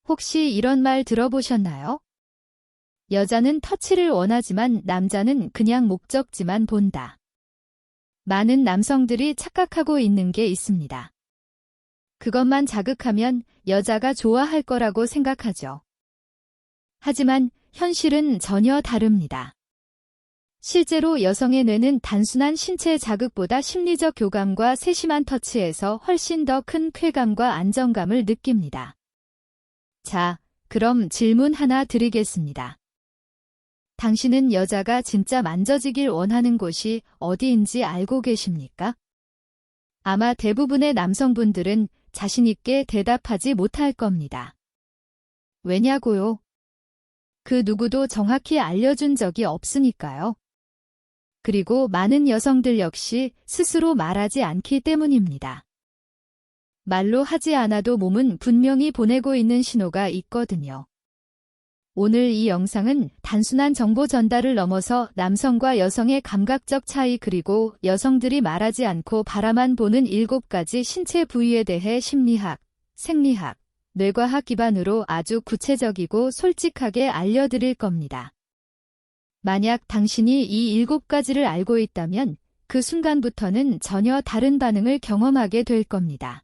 혹시 이런 말 들어보셨나요? 여자는 터치를 원하지만 남자는 그냥 목적지만 본다. 많은 남성들이 착각하고 있는 게 있습니다. 그것만 자극하면 여자가 좋아할 거라고 생각하죠. 하지만 현실은 전혀 다릅니다. 실제로 여성의 뇌는 단순한 신체 자극보다 심리적 교감과 세심한 터치에서 훨씬 더 큰 쾌감과 안정감을 느낍니다. 자, 그럼 질문 하나 드리겠습니다. 당신은 여자가 진짜 만져지길 원하는 곳이 어디인지 알고 계십니까? 아마 대부분의 남성분들은 자신 있게 대답하지 못할 겁니다. 왜냐고요? 그 누구도 정확히 알려준 적이 없으니까요. 그리고 많은 여성들 역시 스스로 말하지 않기 때문입니다. 말로 하지 않아도 몸은 분명히 보내고 있는 신호가 있거든요. 오늘 이 영상은 단순한 정보 전달을 넘어서 남성과 여성의 감각적 차이 그리고 여성들이 말하지 않고 바라만 보는 7가지 신체 부위에 대해 심리학, 생리학, 뇌과학 기반으로 아주 구체적이고 솔직하게 알려드릴 겁니다. 만약 당신이 이 7가지를 알고 있다면 그 순간부터는 전혀 다른 반응을 경험하게 될 겁니다.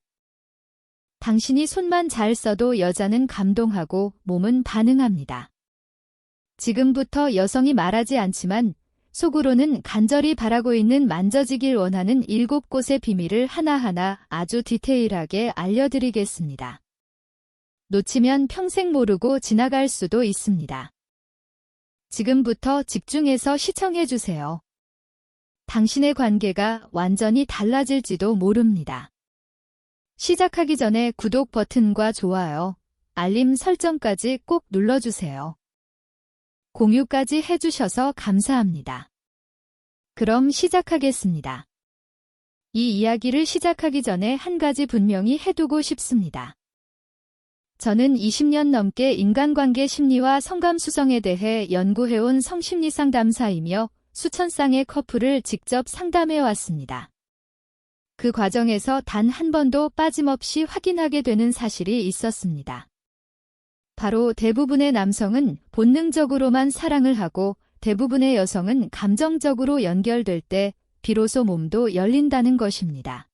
당신이 손만 잘 써도 여자는 감동하고 몸은 반응합니다. 지금부터 여성이 말하지 않지만 속으로는 간절히 바라고 있는 만져지길 원하는 7곳의 비밀을 하나하나 아주 디테일하게 알려드리겠습니다. 놓치면 평생 모르고 지나갈 수도 있습니다. 지금부터 집중해서 시청해주세요. 당신의 관계가 완전히 달라질지도 모릅니다. 시작하기 전에 구독 버튼과 좋아요, 알림 설정까지 꼭 눌러주세요. 공유까지 해주셔서 감사합니다. 그럼 시작하겠습니다. 이 이야기를 시작하기 전에 한 가지 분명히 해두고 싶습니다. 저는 20년 넘게 인간관계 심리와 성감수성에 대해 연구해온 성심리 상담사이며 수천 쌍의 커플을 직접 상담해왔습니다. 그 과정에서 단 한 번도 빠짐없이 확인하게 되는 사실이 있었습니다. 바로 대부분의 남성은 본능적으로만 사랑을 하고 대부분의 여성은 감정적으로 연결될 때 비로소 몸도 열린다는 것입니다.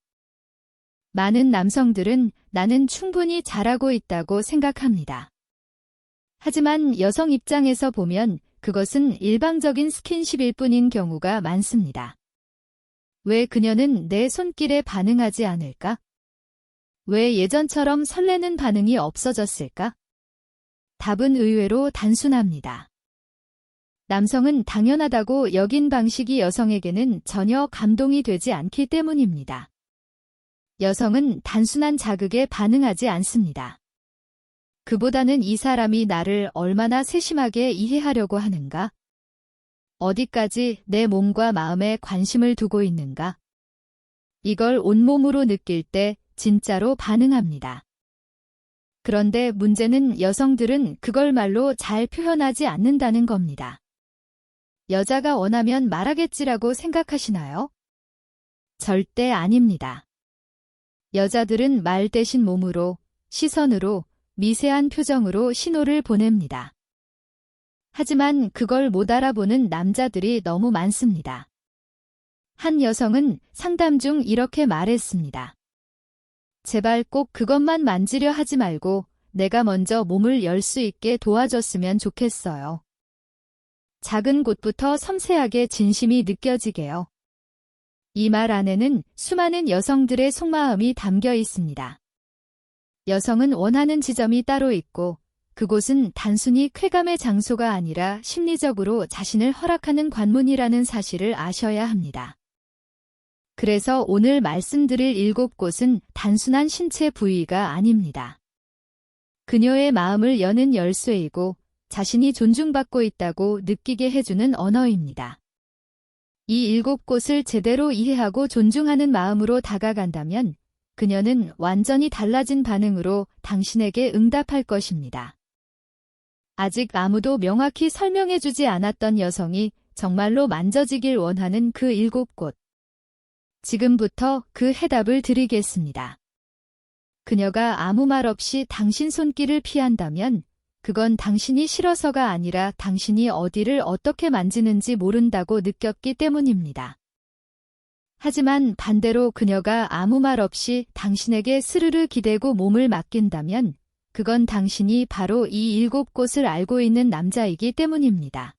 많은 남성들은 나는 충분히 잘하고 있다고 생각합니다. 하지만 여성 입장에서 보면 그것은 일방적인 스킨십일 뿐인 경우가 많습니다. 왜 그녀는 내 손길에 반응하지 않을까? 왜 예전처럼 설레는 반응이 없어졌을까? 답은 의외로 단순합니다. 남성은 당연하다고 여긴 방식이 여성에게는 전혀 감동이 되지 않기 때문입니다. 여성은 단순한 자극에 반응하지 않습니다. 그보다는 이 사람이 나를 얼마나 세심하게 이해하려고 하는가? 어디까지 내 몸과 마음에 관심을 두고 있는가? 이걸 온몸으로 느낄 때 진짜로 반응합니다. 그런데 문제는 여성들은 그걸 말로 잘 표현하지 않는다는 겁니다. 여자가 원하면 말하겠지라고 생각하시나요? 절대 아닙니다. 여자들은 말 대신 몸으로, 시선으로, 미세한 표정으로 신호를 보냅니다. 하지만 그걸 못 알아보는 남자들이 너무 많습니다. 한 여성은 상담 중 이렇게 말했습니다. 제발 꼭 그것만 만지려 하지 말고 내가 먼저 몸을 열 수 있게 도와줬으면 좋겠어요. 작은 곳부터 섬세하게 진심이 느껴지게요. 이 말 안에는 수많은 여성들의 속마음이 담겨 있습니다. 여성은 원하는 지점이 따로 있고 그곳은 단순히 쾌감의 장소가 아니라 심리적으로 자신을 허락하는 관문이라는 사실을 아셔야 합니다. 그래서 오늘 말씀드릴 7곳은 단순한 신체 부위가 아닙니다. 그녀의 마음을 여는 열쇠이고 자신이 존중받고 있다고 느끼게 해주는 언어입니다. 이 7곳을 제대로 이해하고 존중하는 마음으로 다가간다면 그녀는 완전히 달라진 반응으로 당신에게 응답할 것입니다. 아직 아무도 명확히 설명해주지 않았던 여성이 정말로 만져지길 원하는 그 7곳. 지금부터 그 해답을 드리겠습니다. 그녀가 아무 말 없이 당신 손길을 피한다면 그건 당신이 싫어서가 아니라 당신이 어디를 어떻게 만지는지 모른다고 느꼈기 때문입니다. 하지만 반대로 그녀가 아무 말 없이 당신에게 스르르 기대고 몸을 맡긴다면 그건 당신이 바로 이 7곳을 알고 있는 남자이기 때문입니다.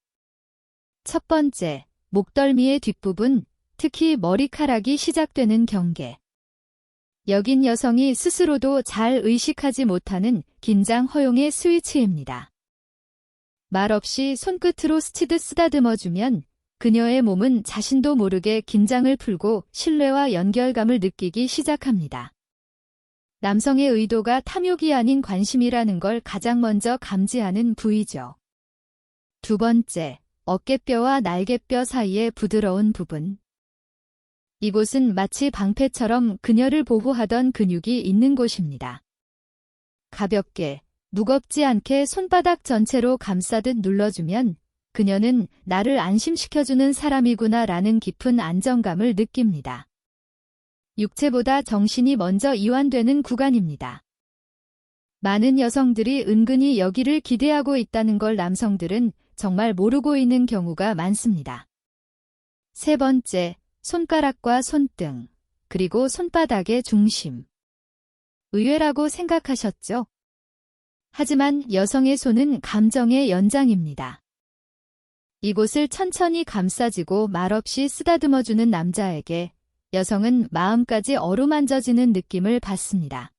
첫 번째, 목덜미의 뒷부분, 특히 머리카락이 시작되는 경계. 여긴 여성이 스스로도 잘 의식하지 못하는 긴장 허용의 스위치입니다. 말없이 손끝으로 스치듯 쓰다듬어주면 그녀의 몸은 자신도 모르게 긴장을 풀고 신뢰와 연결감을 느끼기 시작합니다. 남성의 의도가 탐욕이 아닌 관심이라는 걸 가장 먼저 감지하는 부위죠. 두 번째, 어깨뼈와 날개뼈 사이의 부드러운 부분. 이곳은 마치 방패처럼 그녀를 보호하던 근육이 있는 곳입니다. 가볍게, 무겁지 않게 손바닥 전체로 감싸듯 눌러주면 그녀는 나를 안심시켜주는 사람이구나 라는 깊은 안정감을 느낍니다. 육체보다 정신이 먼저 이완되는 구간입니다. 많은 여성들이 은근히 여기를 기대하고 있다는 걸 남성들은 정말 모르고 있는 경우가 많습니다. 세 번째, 손가락과 손등, 그리고 손바닥의 중심. 의외라고 생각하셨죠? 하지만 여성의 손은 감정의 연장입니다. 이곳을 천천히 감싸지고 말없이 쓰다듬어주는 남자에게 여성은 마음까지 어루만져지는 느낌을 받습니다.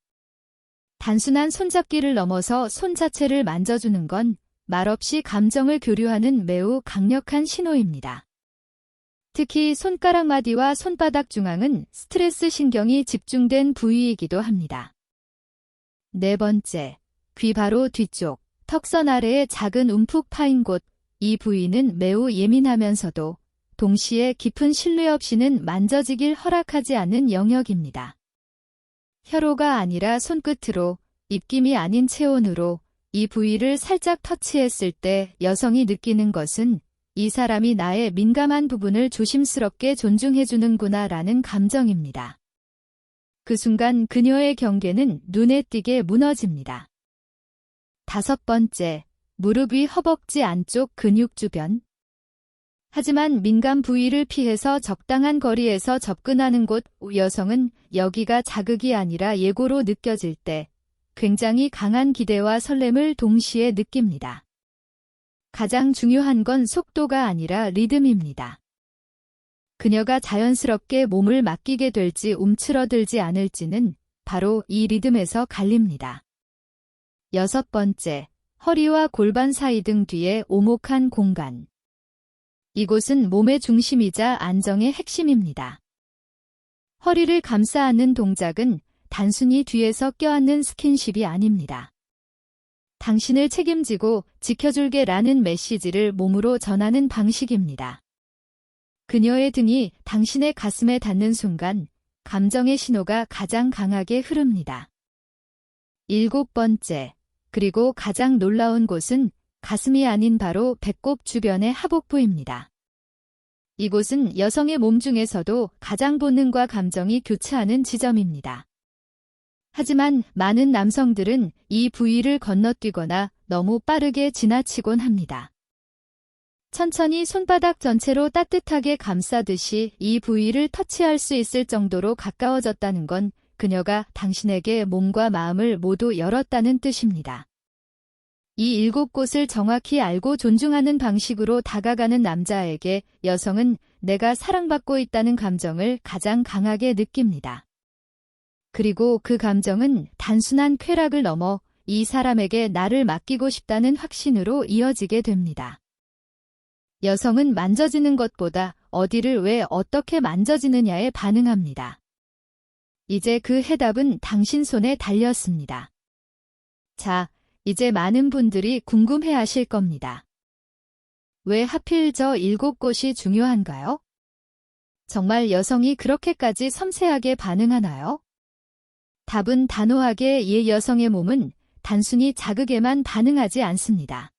단순한 손잡기를 넘어서 손 자체를 만져주는 건 말없이 감정을 교류하는 매우 강력한 신호입니다. 특히 손가락 마디와 손바닥 중앙은 스트레스 신경이 집중된 부위이기도 합니다. 네 번째, 귀 바로 뒤쪽, 턱선 아래의 작은 움푹 파인 곳, 이 부위는 매우 예민하면서도 동시에 깊은 신뢰 없이는 만져지길 허락하지 않는 영역입니다. 혀로가 아니라 손끝으로, 입김이 아닌 체온으로 이 부위를 살짝 터치했을 때 여성이 느끼는 것은 이 사람이 나의 민감한 부분을 조심스럽게 존중해주는구나 라는 감정입니다. 그 순간 그녀의 경계는 눈에 띄게 무너집니다. 다섯 번째, 무릎 위 허벅지 안쪽 근육 주변. 하지만 민감 부위를 피해서 적당한 거리에서 접근하는 곳, 여성은 여기가 자극이 아니라 예고로 느껴질 때 굉장히 강한 기대와 설렘을 동시에 느낍니다. 가장 중요한 건 속도가 아니라 리듬입니다. 그녀가 자연스럽게 몸을 맡기게 될지 움츠러들지 않을지는 바로 이 리듬에서 갈립니다. 여섯 번째, 허리와 골반 사이 등 뒤에 오목한 공간. 이곳은 몸의 중심이자 안정의 핵심입니다. 허리를 감싸 안는 동작은 단순히 뒤에서 껴안는 스킨십이 아닙니다. 당신을 책임지고 지켜줄게 라는 메시지를 몸으로 전하는 방식입니다. 그녀의 등이 당신의 가슴에 닿는 순간 감정의 신호가 가장 강하게 흐릅니다. 일곱 번째, 그리고 가장 놀라운 곳은 가슴이 아닌 바로 배꼽 주변의 하복부입니다. 이곳은 여성의 몸 중에서도 가장 본능과 감정이 교차하는 지점입니다. 하지만 많은 남성들은 이 부위를 건너뛰거나 너무 빠르게 지나치곤 합니다. 천천히 손바닥 전체로 따뜻하게 감싸듯이 이 부위를 터치할 수 있을 정도로 가까워졌다는 건 그녀가 당신에게 몸과 마음을 모두 열었다는 뜻입니다. 이 7곳을 정확히 알고 존중하는 방식으로 다가가는 남자에게 여성은 내가 사랑받고 있다는 감정을 가장 강하게 느낍니다. 그리고 그 감정은 단순한 쾌락을 넘어 이 사람에게 나를 맡기고 싶다는 확신으로 이어지게 됩니다. 여성은 만져지는 것보다 어디를 왜 어떻게 만져지느냐에 반응합니다. 이제 그 해답은 당신 손에 달렸습니다. 자, 이제 많은 분들이 궁금해하실 겁니다. 왜 하필 저 7곳이 중요한가요? 정말 여성이 그렇게까지 섬세하게 반응하나요? 답은 단호하게 이 여성의 몸은 단순히 자극에만 반응하지 않습니다.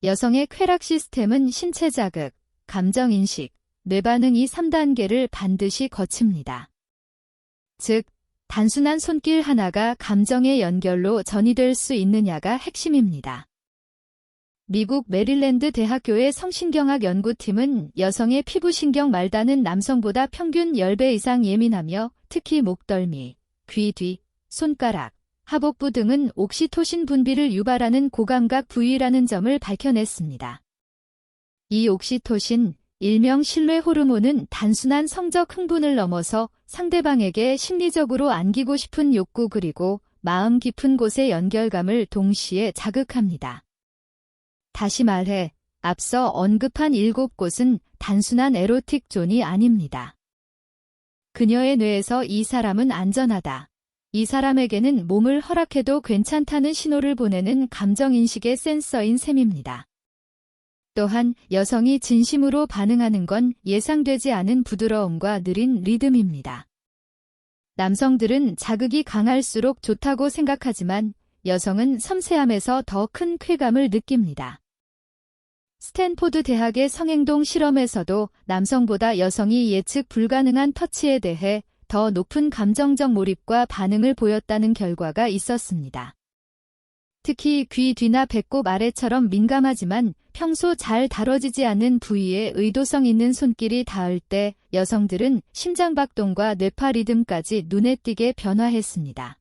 여성의 쾌락 시스템은 신체 자극, 감정 인식, 뇌 반응 이 3단계를 반드시 거칩니다. 즉, 단순한 손길 하나가 감정의 연결로 전이될 수 있느냐가 핵심입니다. 미국 메릴랜드 대학교의 성신경학 연구팀은 여성의 피부신경 말다는 남성보다 평균 10배 이상 예민하며 특히 목덜미, 귀 뒤, 손가락, 하복부 등은 옥시토신 분비를 유발하는 고감각 부위라는 점을 밝혀냈습니다. 이 옥시토신, 일명 신뢰 호르몬은 단순한 성적 흥분을 넘어서 상대방에게 심리적으로 안기고 싶은 욕구 그리고 마음 깊은 곳의 연결감을 동시에 자극합니다. 다시 말해, 앞서 언급한 7곳은 단순한 에로틱 존이 아닙니다. 그녀의 뇌에서 이 사람은 안전하다. 이 사람에게는 몸을 허락해도 괜찮다는 신호를 보내는 감정인식의 센서인 셈입니다. 또한 여성이 진심으로 반응하는 건 예상되지 않은 부드러움과 느린 리듬입니다. 남성들은 자극이 강할수록 좋다고 생각하지만 여성은 섬세함에서 더 큰 쾌감을 느낍니다. 스탠포드 대학의 성행동 실험에서도 남성보다 여성이 예측 불가능한 터치에 대해 더 높은 감정적 몰입과 반응을 보였다는 결과가 있었습니다. 특히 귀 뒤나 배꼽 아래처럼 민감하지만 평소 잘 다뤄지지 않는 부위에 의도성 있는 손길이 닿을 때 여성들은 심장박동과 뇌파 리듬까지 눈에 띄게 변화했습니다.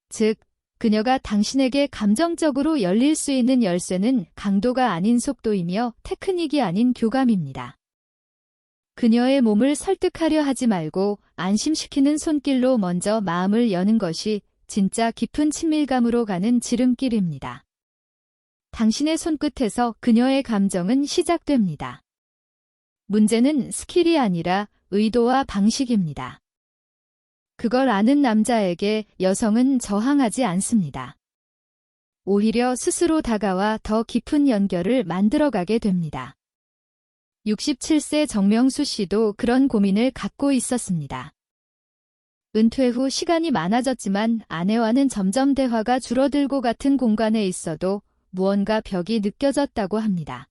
즉, 그녀가 당신에게 감정적으로 열릴 수 있는 열쇠는 강도가 아닌 속도이며 테크닉이 아닌 교감입니다. 그녀의 몸을 설득하려 하지 말고 안심시키는 손길로 먼저 마음을 여는 것이 진짜 깊은 친밀감으로 가는 지름길입니다. 당신의 손끝에서 그녀의 감정은 시작됩니다. 문제는 스킬이 아니라 의도와 방식입니다. 그걸 아는 남자에게 여성은 저항하지 않습니다. 오히려 스스로 다가와 더 깊은 연결을 만들어가게 됩니다. 67세 정명수 씨도 그런 고민을 갖고 있었습니다. 은퇴 후 시간이 많아졌지만 아내와는 점점 대화가 줄어들고 같은 공간에 있어도 무언가 벽이 느껴졌다고 합니다.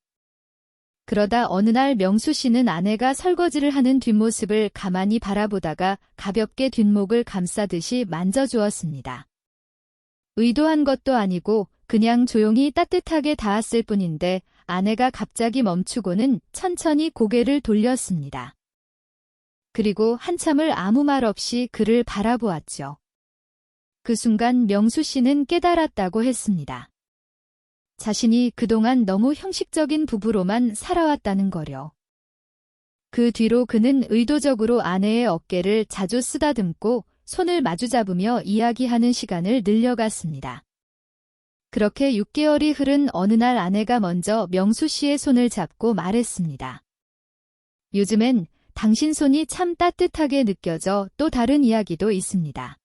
그러다 어느 날 명수 씨는 아내가 설거지를 하는 뒷모습을 가만히 바라보다가 가볍게 뒷목을 감싸듯이 만져주었습니다. 의도한 것도 아니고 그냥 조용히 따뜻하게 닿았을 뿐인데 아내가 갑자기 멈추고는 천천히 고개를 돌렸습니다. 그리고 한참을 아무 말 없이 그를 바라보았죠. 그 순간 명수 씨는 깨달았다고 했습니다. 자신이 그동안 너무 형식적인 부부로만 살아왔다는 거려. 그 뒤로 그는 의도적으로 아내의 어깨를 자주 쓰다듬고 손을 마주잡으며 이야기하는 시간을 늘려갔습니다. 그렇게 6개월이 흐른 어느 날 아내가 먼저 명수 씨의 손을 잡고 말했습니다. 요즘엔 당신 손이 참 따뜻하게 느껴져. 또 다른 이야기도 있습니다.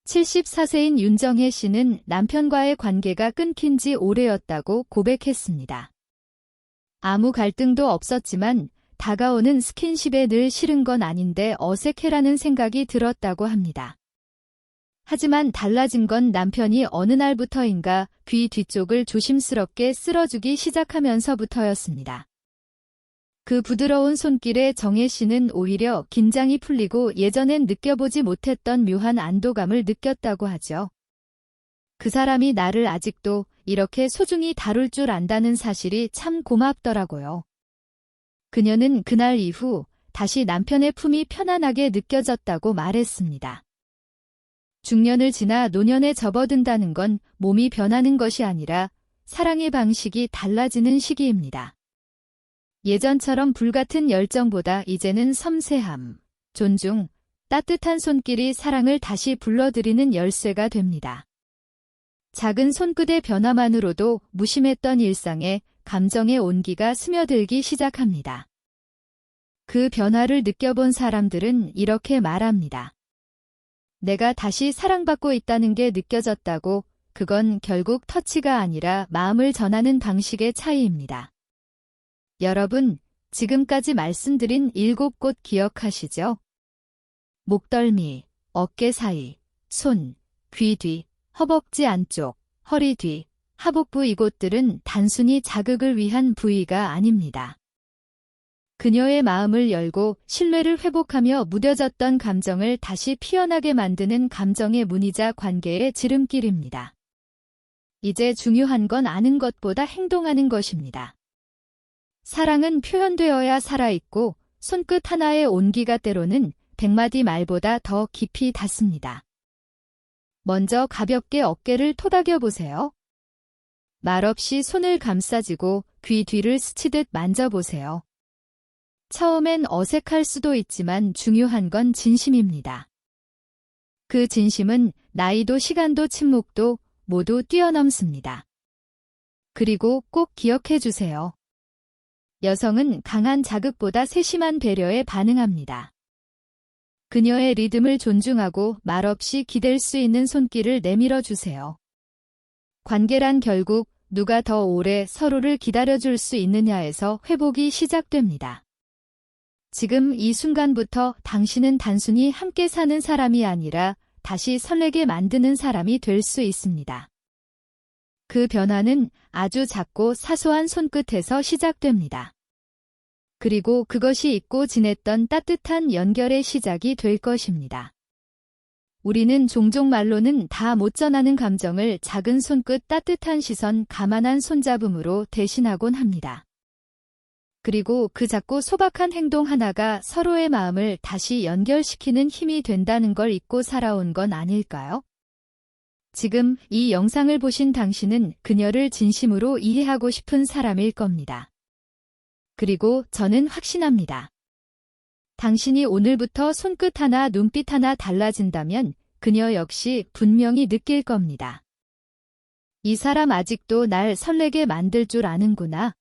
74세인 윤정혜 씨는 남편과의 관계가 끊긴 지 오래였다고 고백했습니다. 아무 갈등도 없었지만 다가오는 스킨십에 늘 싫은 건 아닌데 어색해라는 생각이 들었다고 합니다. 하지만 달라진 건 남편이 어느 날부터인가 귀 뒤쪽을 조심스럽게 쓸어주기 시작하면서부터였습니다. 그 부드러운 손길에 정혜 씨는 오히려 긴장이 풀리고 예전엔 느껴보지 못했던 묘한 안도감을 느꼈다고 하죠. 그 사람이 나를 아직도 이렇게 소중히 다룰 줄 안다는 사실이 참 고맙더라고요. 그녀는 그날 이후 다시 남편의 품이 편안하게 느껴졌다고 말했습니다. 중년을 지나 노년에 접어든다는 건 몸이 변하는 것이 아니라 사랑의 방식이 달라지는 시기입니다. 예전처럼 불같은 열정보다 이제는 섬세함, 존중, 따뜻한 손길이 사랑을 다시 불러들이는 열쇠가 됩니다. 작은 손끝의 변화만으로도 무심했던 일상에 감정의 온기가 스며들기 시작합니다. 그 변화를 느껴본 사람들은 이렇게 말합니다. 내가 다시 사랑받고 있다는 게 느껴졌다고. 그건 결국 터치가 아니라 마음을 전하는 방식의 차이입니다. 여러분, 지금까지 말씀드린 7곳 기억하시죠? 목덜미, 어깨 사이, 손, 귀 뒤, 허벅지 안쪽, 허리 뒤, 하복부 이곳들은 단순히 자극을 위한 부위가 아닙니다. 그녀의 마음을 열고 신뢰를 회복하며 무뎌졌던 감정을 다시 피어나게 만드는 감정의 문이자 관계의 지름길입니다. 이제 중요한 건 아는 것보다 행동하는 것입니다. 사랑은 표현되어야 살아있고 손끝 하나의 온기가 때로는 100마디 말보다 더 깊이 닿습니다. 먼저 가볍게 어깨를 토닥여 보세요. 말없이 손을 감싸지고 귀 뒤를 스치듯 만져보세요. 처음엔 어색할 수도 있지만 중요한 건 진심입니다. 그 진심은 나이도 시간도 침묵도 모두 뛰어넘습니다. 그리고 꼭 기억해 주세요. 여성은 강한 자극보다 세심한 배려에 반응합니다. 그녀의 리듬을 존중하고 말없이 기댈 수 있는 손길을 내밀어 주세요. 관계란 결국 누가 더 오래 서로를 기다려줄 수 있느냐에서 회복이 시작됩니다. 지금 이 순간부터 당신은 단순히 함께 사는 사람이 아니라 다시 설레게 만드는 사람이 될 수 있습니다. 그 변화는 아주 작고 사소한 손끝에서 시작됩니다. 그리고 그것이 잊고 지냈던 따뜻한 연결의 시작이 될 것입니다. 우리는 종종 말로는 다 못 전하는 감정을 작은 손끝 따뜻한 시선 가만한 손잡음으로 대신하곤 합니다. 그리고 그 작고 소박한 행동 하나가 서로의 마음을 다시 연결시키는 힘이 된다는 걸 잊고 살아온 건 아닐까요? 지금 이 영상을 보신 당신은 그녀를 진심으로 이해하고 싶은 사람일 겁니다. 그리고 저는 확신합니다. 당신이 오늘부터 손끝 하나, 눈빛 하나 달라진다면 그녀 역시 분명히 느낄 겁니다. 이 사람 아직도 날 설레게 만들 줄 아는구나.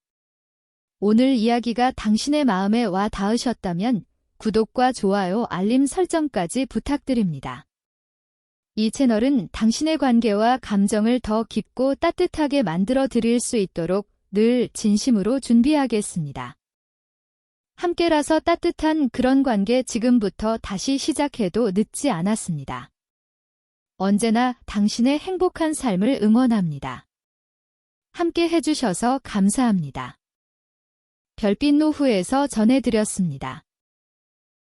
오늘 이야기가 당신의 마음에 와 닿으셨다면 구독과 좋아요, 알림 설정까지 부탁드립니다. 이 채널은 당신의 관계와 감정을 더 깊고 따뜻하게 만들어 드릴 수 있도록 늘 진심으로 준비하겠습니다. 함께라서 따뜻한 그런 관계 지금부터 다시 시작해도 늦지 않았습니다. 언제나 당신의 행복한 삶을 응원합니다. 함께 해주셔서 감사합니다. 별빛 노후에서 전해드렸습니다.